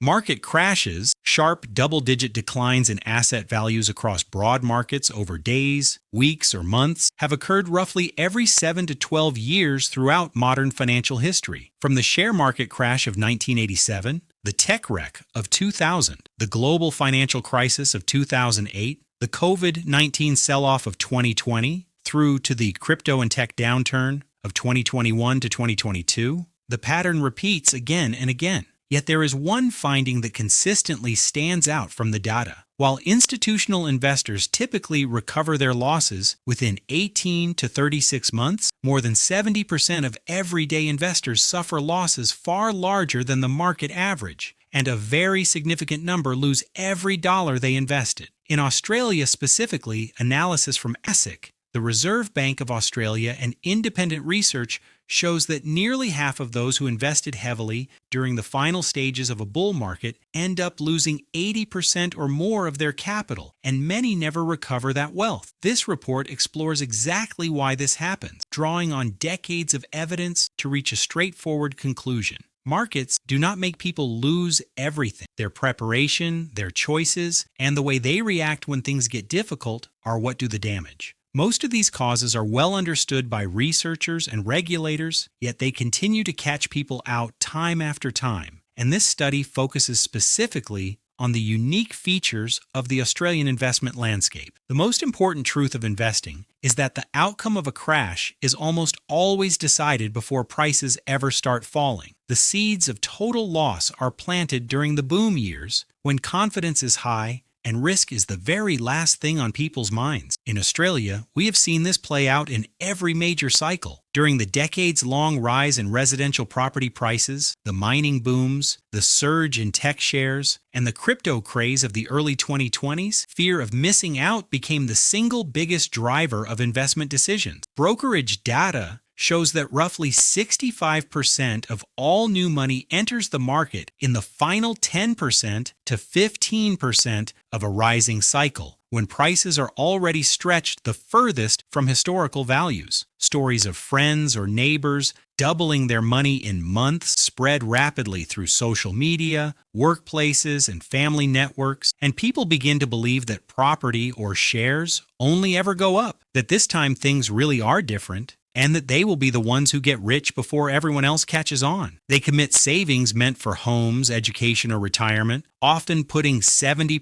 Market crashes, sharp double-digit declines in asset values across broad markets over days, weeks, or months, have occurred roughly every 7 to 12 years throughout modern financial history. From the share market crash of 1987, the tech wreck of 2000, the global financial crisis of 2008, the COVID-19 sell-off of 2020, through to the crypto and tech downturn of 2021 to 2022, the pattern repeats again and again. Yet there is one finding that consistently stands out from the data. While institutional investors typically recover their losses within 18 to 36 months, more than 70% of everyday investors suffer losses far larger than the market average, and a very significant number lose every dollar they invested. In Australia specifically, analysis from ASIC, the Reserve Bank of Australia, and independent research shows that nearly half of those who invested heavily during the final stages of a bull market end up losing 80% or more of their capital, and many never recover that wealth. This report explores exactly why this happens, drawing on decades of evidence to reach a straightforward conclusion. Markets do not make people lose everything. Their preparation, their choices, and the way they react when things get difficult are what do the damage. Most of these causes are well understood by researchers and regulators, yet they continue to catch people out time after time. And this study focuses specifically on the unique features of the Australian investment landscape. The most important truth of investing is that the outcome of a crash is almost always decided before prices ever start falling. The seeds of total loss are planted during the boom years, when confidence is high and risk is the very last thing on people's minds. In Australia, we have seen this play out in every major cycle. During the decades-long rise in residential property prices, the mining booms, the surge in tech shares, and the crypto craze of the early 2020s, fear of missing out became the single biggest driver of investment decisions. Brokerage data shows that roughly 65% of all new money enters the market in the final 10% to 15% of a rising cycle, when prices are already stretched the furthest from historical values. Stories of friends or neighbors doubling their money in months spread rapidly through social media, workplaces, and family networks, and people begin to believe that property or shares only ever go up, that this time things really are different, and that they will be the ones who get rich before everyone else catches on. They commit savings meant for homes, education, or retirement, often putting 70%,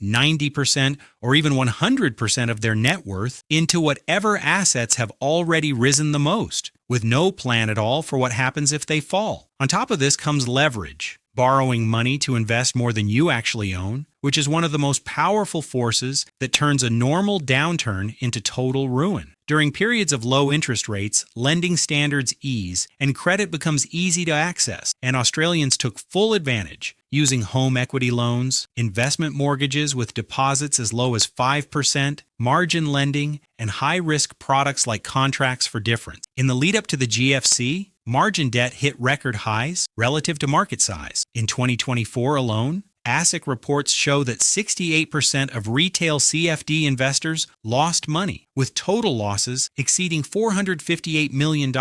90%, or even 100% of their net worth into whatever assets have already risen the most, with no plan at all for what happens if they fall. On top of this comes leverage, borrowing money to invest more than you actually own, which is one of the most powerful forces that turns a normal downturn into total ruin. During periods of low interest rates, lending standards ease and credit becomes easy to access, and Australians took full advantage, using home equity loans, investment mortgages with deposits as low as 5%, margin lending, and high-risk products like contracts for difference. In the lead-up to the GFC, margin debt hit record highs relative to market size. In 2024 alone, ASIC reports show that 68% of retail CFD investors lost money, with total losses exceeding $458 million,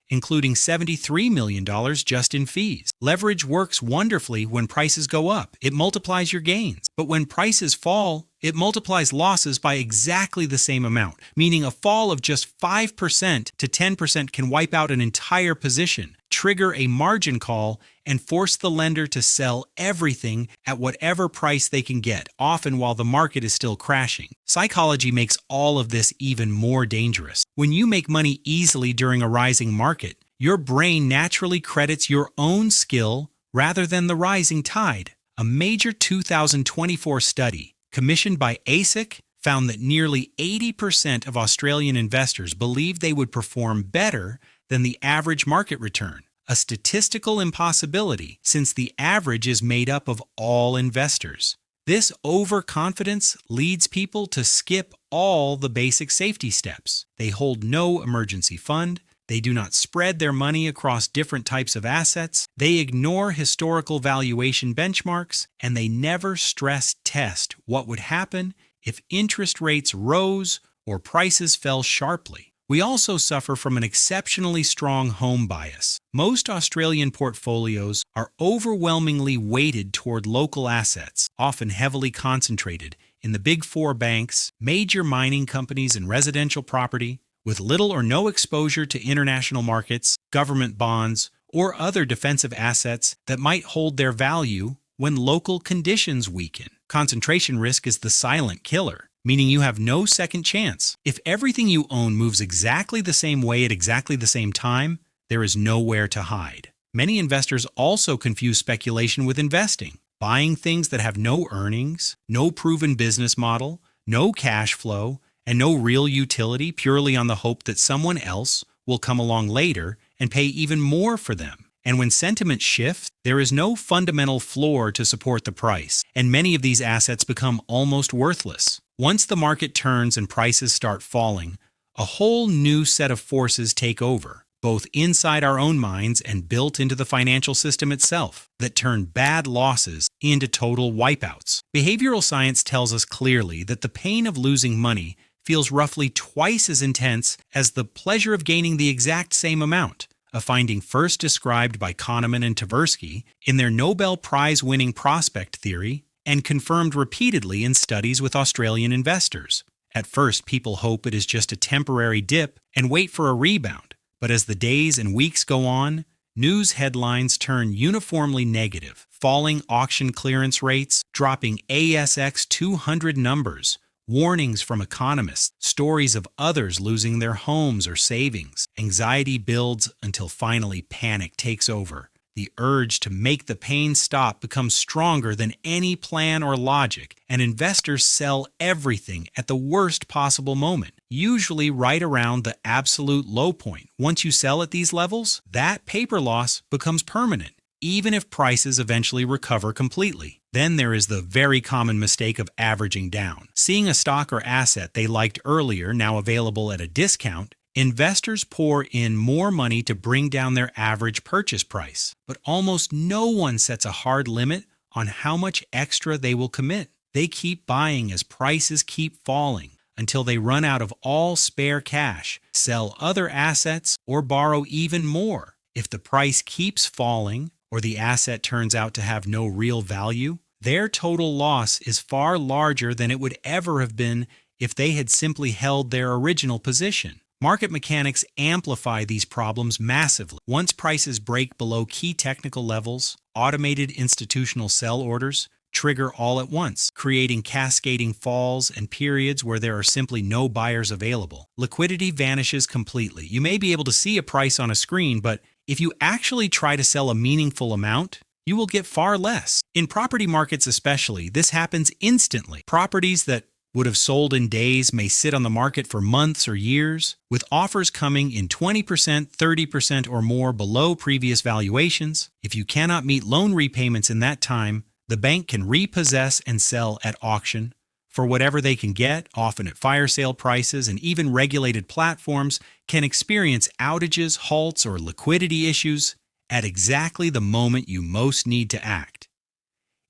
including $73 million just in fees. Leverage works wonderfully when prices go up. It multiplies your gains. But when prices fall, it multiplies losses by exactly the same amount, meaning a fall of just 5% to 10% can wipe out an entire position, trigger a margin call, and force the lender to sell everything at whatever price they can get, often while the market is still crashing. Psychology makes all of this even more dangerous. When you make money easily during a rising market, your brain naturally credits your own skill rather than the rising tide. A major 2024 study commissioned by ASIC found that nearly 80% of Australian investors believed they would perform better than the average market return, a statistical impossibility since the average is made up of all investors. This overconfidence leads people to skip all the basic safety steps. They hold no emergency fund. They do not spread their money across different types of assets. They ignore historical valuation benchmarks, and they never stress test what would happen if interest rates rose or prices fell sharply. We also suffer from an exceptionally strong home bias. Most Australian portfolios are overwhelmingly weighted toward local assets, often heavily concentrated in the big four banks, major mining companies, and residential property, with little or no exposure to international markets, government bonds, or other defensive assets that might hold their value when local conditions weaken. Concentration risk is the silent killer, meaning you have no second chance. If everything you own moves exactly the same way at exactly the same time, there is nowhere to hide. Many investors also confuse speculation with investing, buying things that have no earnings, no proven business model, no cash flow, and no real utility purely on the hope that someone else will come along later and pay even more for them. And when sentiment shifts, there is no fundamental floor to support the price, and many of these assets become almost worthless. Once the market turns and prices start falling, a whole new set of forces take over, both inside our own minds and built into the financial system itself, that turn bad losses into total wipeouts. Behavioral science tells us clearly that the pain of losing money feels roughly twice as intense as the pleasure of gaining the exact same amount, a finding first described by Kahneman and Tversky in their Nobel Prize-winning prospect theory and confirmed repeatedly in studies with Australian investors. At first, people hope it is just a temporary dip and wait for a rebound, but as the days and weeks go on, news headlines turn uniformly negative, falling auction clearance rates, dropping ASX 200 numbers, warnings from economists, stories of others losing their homes or savings. Anxiety builds until finally panic takes over. The urge to make the pain stop becomes stronger than any plan or logic, and investors sell everything at the worst possible moment, usually right around the absolute low point. Once you sell at these levels, that paper loss becomes permanent, even if prices eventually recover completely. Then there is the very common mistake of averaging down. Seeing a stock or asset they liked earlier now available at a discount, investors pour in more money to bring down their average purchase price. But almost no one sets a hard limit on how much extra they will commit. They keep buying as prices keep falling until they run out of all spare cash, sell other assets, or borrow even more. If the price keeps falling, or the asset turns out to have no real value, their total loss is far larger than it would ever have been if they had simply held their original position. Market mechanics amplify these problems massively. Once prices break below key technical levels, automated institutional sell orders trigger all at once, creating cascading falls and periods where there are simply no buyers available. Liquidity vanishes completely. You may be able to see a price on a screen, but if you actually try to sell a meaningful amount, you will get far less. In property markets especially, this happens instantly. Properties that would have sold in days may sit on the market for months or years, with offers coming in 20%, 30% or more below previous valuations. If you cannot meet loan repayments in that time, the bank can repossess and sell at auction for whatever they can get, often at fire sale prices, and even regulated platforms can experience outages, halts, or liquidity issues at exactly the moment you most need to act.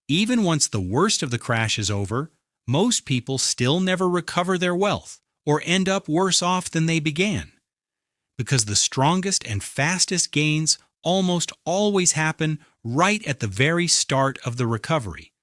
Even once the worst of the crash is over, most people still never recover their wealth or end up worse off than they began, because the strongest and fastest gains almost always happen right at the very start of the recovery,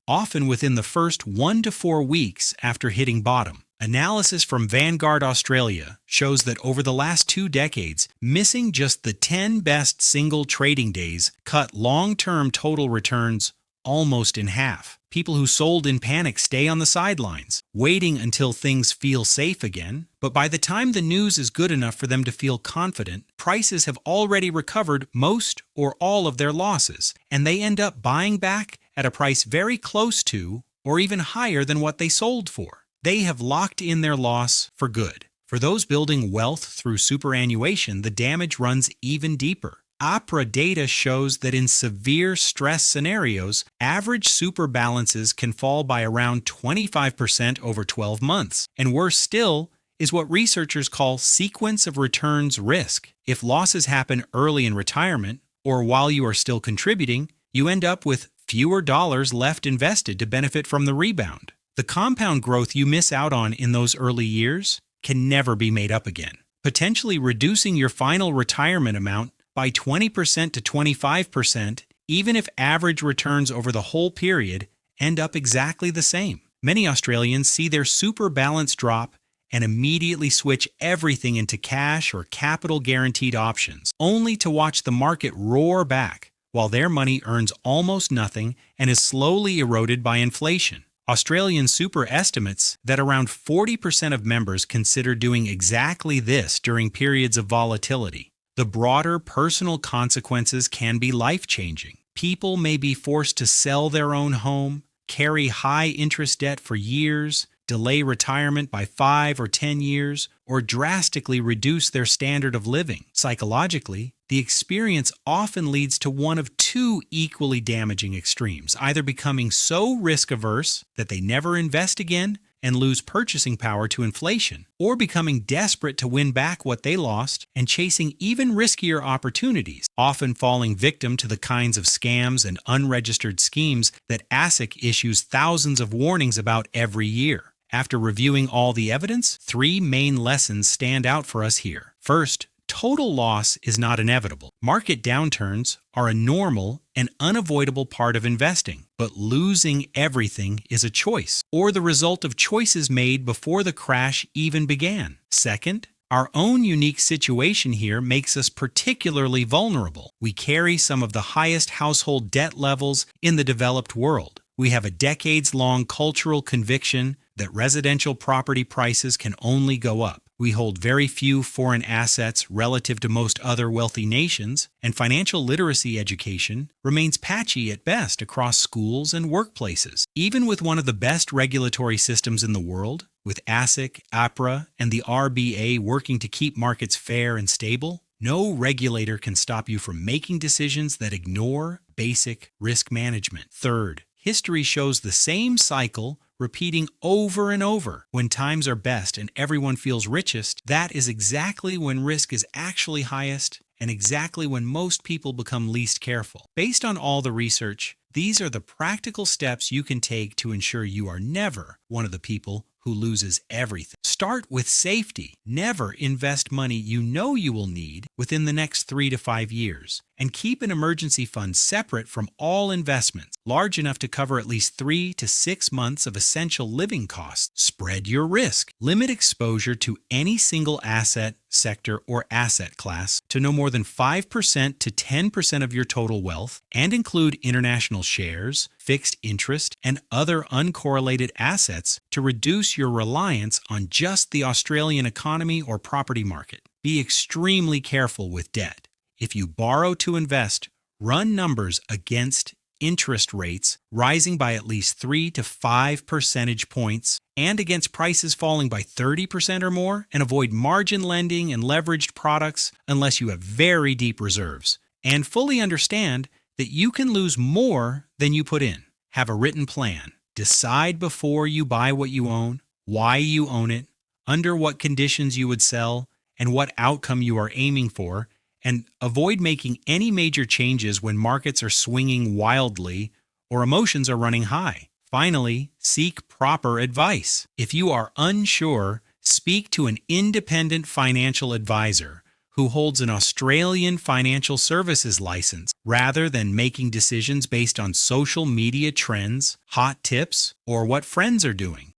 often within the first 1 to 4 weeks after hitting bottom. Analysis from Vanguard Australia shows that over the last 2 decades, missing just the 10 best single trading days cut long-term total returns almost in half. People who sold in panic stay on the sidelines, waiting until things feel safe again. But by the time the news is good enough for them to feel confident, prices have already recovered most or all of their losses, and they end up buying back at a price very close to or even higher than what they sold for. They have locked in their loss for good. For those building wealth through superannuation, the damage runs even deeper. APRA data shows that in severe stress scenarios, average super balances can fall by around 25% over 12 months. And worse still is what researchers call sequence of returns risk. If losses happen early in retirement, or while you are still contributing, you end up with fewer dollars left invested to benefit from the rebound. The compound growth you miss out on in those early years can never be made up again. potentially reducing your final retirement amount by 20% to 25%, even if average returns over the whole period end up exactly the same. Many Australians see their super balance drop and immediately switch everything into cash or capital guaranteed options, only to watch the market roar back while their money earns almost nothing and is slowly eroded by inflation. Australian Super estimates that around 40% of members consider doing exactly this during periods of volatility. The broader personal consequences can be life-changing. People may be forced to sell their own home, carry high-interest debt for years, delay retirement by 5 or 10 years, or drastically reduce their standard of living. Psychologically, the experience often leads to one of two equally damaging extremes, either becoming so risk-averse that they never invest again and lose purchasing power to inflation, or becoming desperate to win back what they lost and chasing even riskier opportunities, often falling victim to the kinds of scams and unregistered schemes that ASIC issues thousands of warnings about every year. After reviewing all the evidence, 3 main lessons stand out for us here. First, total loss is not inevitable. Market downturns are a normal and unavoidable part of investing, but losing everything is a choice, or the result of choices made before the crash even began. Second, our own unique situation here makes us particularly vulnerable. We carry some of the highest household debt levels in the developed world. We have a decades-long cultural conviction that residential property prices can only go up. We hold very few foreign assets relative to most other wealthy nations, and financial literacy education remains patchy at best across schools and workplaces. Even with one of the best regulatory systems in the world, with ASIC, APRA, and the RBA working to keep markets fair and stable, no regulator can stop you from making decisions that ignore basic risk management. Third, history shows the same cycle repeating over and over. When times are best and everyone feels richest, that is exactly when risk is actually highest and exactly when most people become least careful. Based on all the research, these are the practical steps you can take to ensure you are never one of the people who loses everything. Start with safety. Never invest money you know you will need within the next 3 to 5 years. And keep an emergency fund separate from all investments, large enough to cover at least 3 to 6 months of essential living costs. Spread your risk. Limit exposure to any single asset, sector, or asset class to no more than 5% to 10% of your total wealth, and include international shares, fixed interest, and other uncorrelated assets to reduce your reliance on just the Australian economy or property market. Be extremely careful with debt. If you borrow to invest, run numbers against interest rates rising by at least 3 to 5 percentage points and against prices falling by 30% or more, and avoid margin lending and leveraged products unless you have very deep reserves. And fully understand that you can lose more than you put in. Have a written plan. Decide before you buy what you own, why you own it, under what conditions you would sell, and what outcome you are aiming for, and avoid making any major changes when markets are swinging wildly or emotions are running high. Finally, seek proper advice. If you are unsure, speak to an independent financial advisor who holds an Australian financial services license, rather than making decisions based on social media trends, hot tips, or what friends are doing.